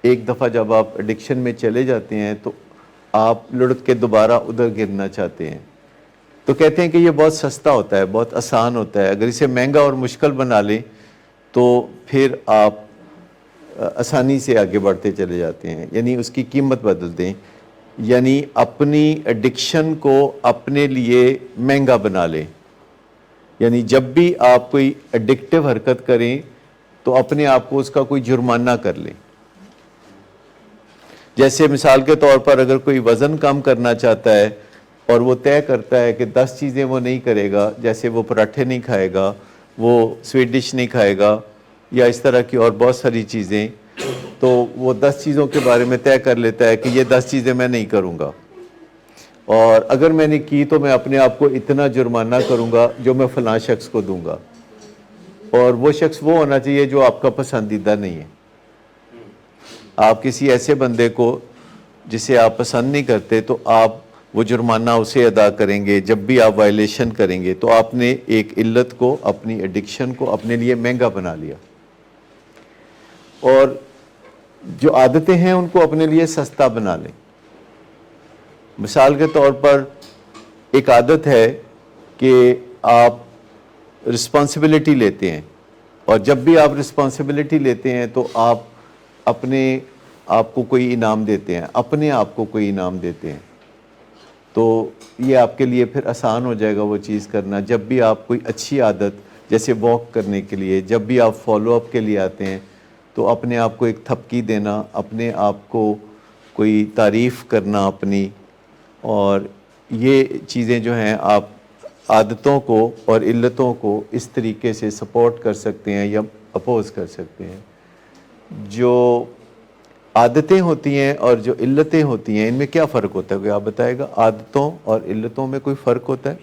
ایک دفعہ جب آپ ایڈکشن میں چلے جاتے ہیں تو آپ لڑک کے دوبارہ ادھر گرنا چاہتے ہیں. تو کہتے ہیں کہ یہ بہت سستا ہوتا ہے، بہت آسان ہوتا ہے. اگر اسے مہنگا اور مشکل بنا لیں تو پھر آپ آسانی سے آگے بڑھتے چلے جاتے ہیں، یعنی اس کی قیمت بدل دیں، یعنی اپنی ایڈکشن کو اپنے لیے مہنگا بنا لیں. یعنی جب بھی آپ کوئی ایڈکٹیو حرکت کریں تو اپنے آپ کو اس کا کوئی جرمانہ کر لیں. جیسے مثال کے طور پر اگر کوئی وزن کم کرنا چاہتا ہے اور وہ طے کرتا ہے کہ 10 چیزیں وہ نہیں کرے گا، جیسے وہ پراٹھے نہیں کھائے گا، وہ سویٹ ڈش نہیں کھائے گا، یا اس طرح کی اور بہت ساری چیزیں، تو وہ 10 چیزوں کے بارے میں طے کر لیتا ہے کہ یہ 10 چیزیں میں نہیں کروں گا، اور اگر میں نے کی تو میں اپنے آپ کو اتنا جرمانہ کروں گا جو میں فلاں شخص کو دوں گا، اور وہ شخص وہ ہونا چاہیے جو آپ کا پسندیدہ نہیں ہے. آپ کسی ایسے بندے کو جسے آپ پسند نہیں کرتے تو آپ وہ جرمانہ اسے ادا کریں گے. جب بھی آپ وائلیشن کریں گے تو آپ نے ایک علت کو، اپنی ایڈکشن کو اپنے لیے مہنگا بنا لیا، اور جو عادتیں ہیں ان کو اپنے لیے سستا بنا لیں. مثال کے طور پر ایک عادت ہے کہ آپ رسپانسبلٹی لیتے ہیں، اور جب بھی آپ رسپانسبلٹی لیتے ہیں تو آپ اپنے آپ کو کوئی انعام دیتے ہیں، اپنے آپ کو کوئی انعام دیتے ہیں. تو یہ آپ کے لیے پھر آسان ہو جائے گا وہ چیز کرنا. جب بھی آپ کوئی اچھی عادت جیسے واک کرنے کے لیے، جب بھی آپ فالو اپ کے لیے آتے ہیں تو اپنے آپ کو ایک تھپکی دینا، اپنے آپ کو کوئی تعریف کرنا اپنی، اور یہ چیزیں جو ہیں آپ عادتوں کو اور علتوں کو اس طریقے سے سپورٹ کر سکتے ہیں یا اپوز کر سکتے ہیں. جو عادتیں ہوتی ہیں اور جو علتیں ہوتی ہیں ان میں کیا فرق ہوتا ہے؟ کوئی آپ بتائے گا؟ عادتوں اور علتوں میں کوئی فرق ہوتا ہے؟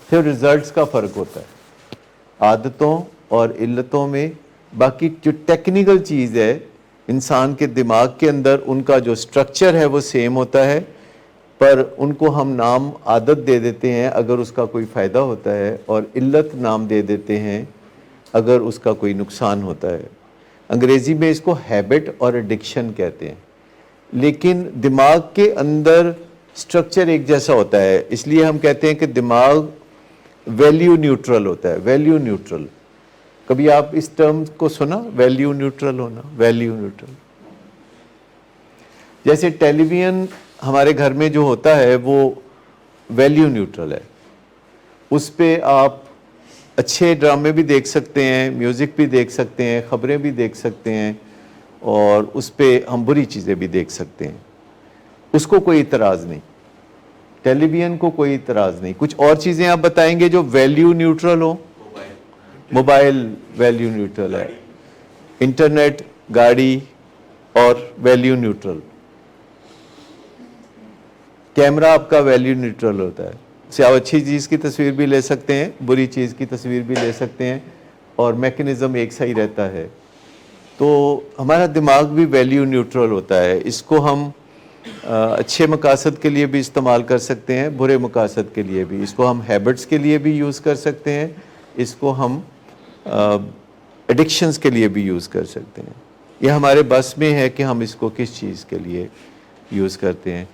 پھر ریزلٹس کا فرق ہوتا ہے عادتوں اور علتوں میں. باقی جو ٹیکنیکل چیز ہے انسان کے دماغ کے اندر، ان کا جو سٹرکچر ہے وہ سیم ہوتا ہے، پر ان کو ہم نام عادت دے دیتے ہیں اگر اس کا کوئی فائدہ ہوتا ہے، اور علت نام دے دیتے ہیں اگر اس کا کوئی نقصان ہوتا ہے. انگریزی میں اس کو ہیبٹ اور ایڈکشن کہتے ہیں. لیکن دماغ کے اندر سٹرکچر ایک جیسا ہوتا ہے، اس لیے ہم کہتے ہیں کہ دماغ ویلیو نیوٹرل ہوتا ہے. ویلیو نیوٹرل، کبھی آپ اس ٹرم کو سنا؟ ویلیو نیوٹرل ہونا، ویلیو نیوٹرل. جیسے ٹیلی ویژن ہمارے گھر میں جو ہوتا ہے وہ ویلیو نیوٹرل ہے. اس پہ آپ اچھے ڈرامے بھی دیکھ سکتے ہیں، میوزک بھی دیکھ سکتے ہیں، خبریں بھی دیکھ سکتے ہیں، اور اس پہ ہم بری چیزیں بھی دیکھ سکتے ہیں. اس کو کوئی اعتراض نہیں، ٹیلی ویژن کو کوئی اعتراض نہیں. کچھ اور چیزیں آپ بتائیں گے جو ویلیو نیوٹرل ہو؟ موبائل ویلیو نیوٹرل ہے، انٹرنیٹ، گاڑی، اور ویلیو نیوٹرل. کیمرہ آپ کا ویلیو نیوٹرل ہوتا ہے، اس سے آپ اچھی چیز کی تصویر بھی لے سکتے ہیں، بری چیز کی تصویر بھی لے سکتے ہیں، اور میکنزم ایک سا ہی رہتا ہے. تو ہمارا دماغ بھی ویلیو نیوٹرل ہوتا ہے. اس کو ہم اچھے مقاصد کے لیے بھی استعمال کر سکتے ہیں، برے مقاصد کے لیے بھی. اس کو ہم ہیبٹس کے لیے بھی یوز کر سکتے ہیں، اس کو ہم ایڈکشنز کے لیے بھی یوز کر سکتے ہیں. یہ ہمارے بس میں ہے کہ ہم اس کو کس چیز کے لیے یوز کرتے ہیں.